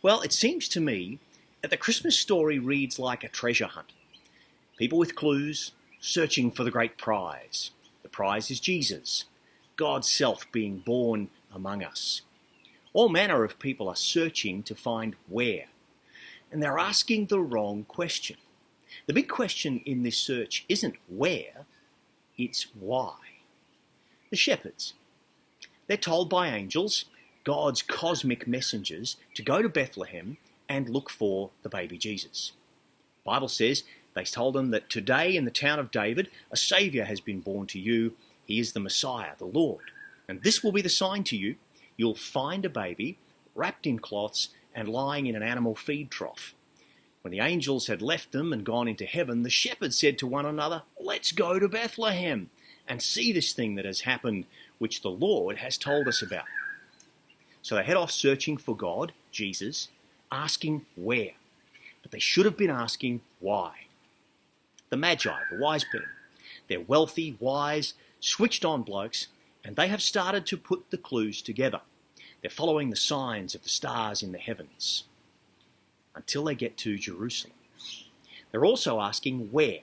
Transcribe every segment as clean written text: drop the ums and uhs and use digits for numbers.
Well, it seems to me that the Christmas story reads like a treasure hunt. People with clues, searching for the great prize. The prize is Jesus, God's self being born among us. All manner of people are searching to find where, and they're asking the wrong question. The big question in this search isn't where, it's why. The shepherds. They're told by angels, God's cosmic messengers, to go to Bethlehem and look for the baby Jesus. The Bible says they told them that today in the town of David, a Saviour has been born to you. He is the Messiah, the Lord. And this will be the sign to you. You'll find a baby wrapped in cloths and lying in an animal feed trough. When the angels had left them and gone into heaven, the shepherds said to one another, "Let's go to Bethlehem and see this thing that has happened, which the Lord has told us about." So they head off searching for God, Jesus, asking where. But they should have been asking why. The magi, the wise men, they're wealthy, wise, switched-on blokes, and they have started to put the clues together. They're following the signs of the stars in the heavens until they get to Jerusalem. They're also asking where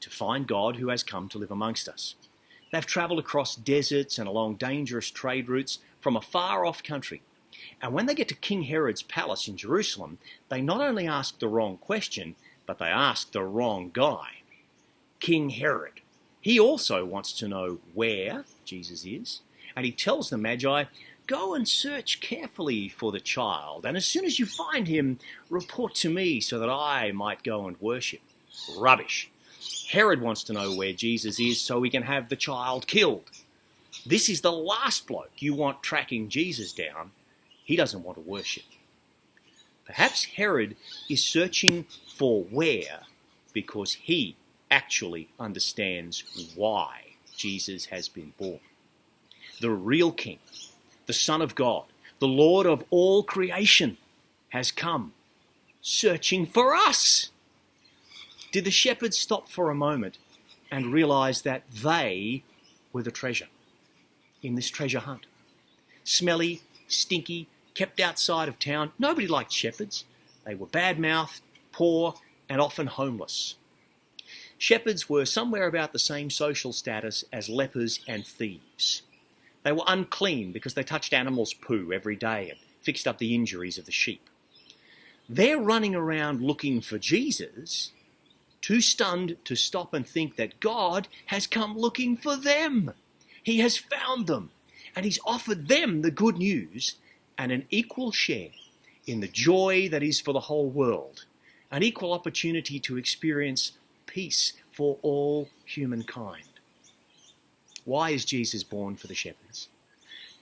to find God who has come to live amongst us. They've travelled across deserts and along dangerous trade routes from a far-off country. And when they get to King Herod's palace in Jerusalem, they not only ask the wrong question, but they ask the wrong guy. King Herod. He also wants to know where Jesus is, and he tells the Magi, "Go and search carefully for the child, and as soon as you find him, report to me so that I might go and worship." Rubbish. Herod wants to know where Jesus is so he can have the child killed. This is the last bloke you want tracking Jesus down. He doesn't want to worship. Perhaps Herod is searching for where because he actually understands why Jesus has been born. The real king, the Son of God, the Lord of all creation, has come, searching for us. Did the shepherds stop for a moment and realize that they were the treasure in this treasure hunt? Smelly, stinky, kept outside of town. Nobody liked shepherds. They were bad-mouthed, poor, and often homeless. Shepherds were somewhere about the same social status as lepers and thieves. They were unclean because they touched animals' poo every day and fixed up the injuries of the sheep. They're running around looking for Jesus, too stunned to stop and think that God has come looking for them. He has found them, and he's offered them the good news and an equal share in the joy that is for the whole world, an equal opportunity to experience peace for all humankind. Why is Jesus born for the shepherds?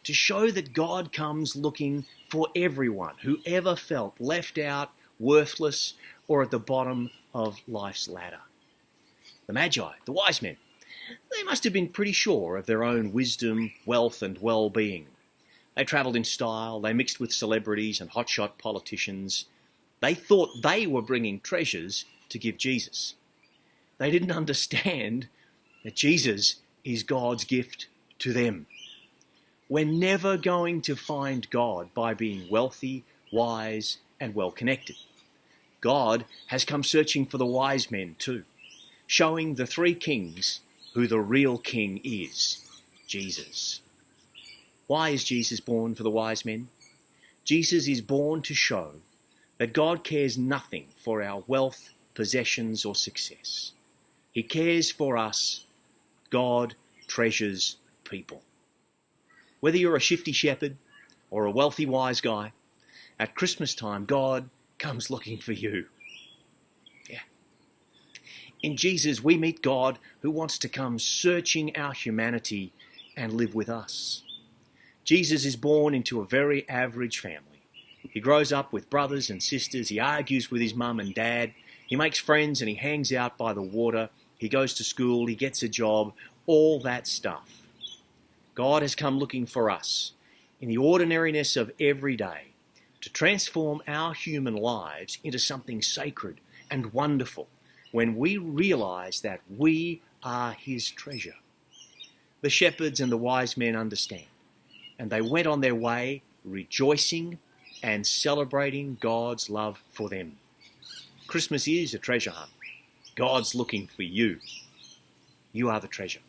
To show that God comes looking for everyone who ever felt left out, worthless, or at the bottom of life's ladder. The Magi, the wise men, they must have been pretty sure of their own wisdom, wealth, and well-being. They travelled in style, they mixed with celebrities and hotshot politicians. They thought they were bringing treasures to give Jesus. They didn't understand that Jesus is God's gift to them. We're never going to find God by being wealthy, wise, and well-connected. God has come searching for the wise men too, showing the three kings who the real king is, Jesus. Why is Jesus born for the wise men? Jesus is born to show that God cares nothing for our wealth, possessions, or success. He cares for us. God treasures people. Whether you're a shifty shepherd or a wealthy wise guy, at Christmas time, God comes looking for you. Yeah. In Jesus, we meet God who wants to come searching our humanity and live with us. Jesus is born into a very average family. He grows up with brothers and sisters. He argues with his mum and dad. He makes friends and he hangs out by the water. He goes to school. He gets a job. All that stuff. God has come looking for us in the ordinariness of every day to transform our human lives into something sacred and wonderful when we realize that we are his treasure. The shepherds and the wise men understand, and they went on their way rejoicing and celebrating God's love for them. Christmas is a treasure hunt. God's looking for you. You are the treasure.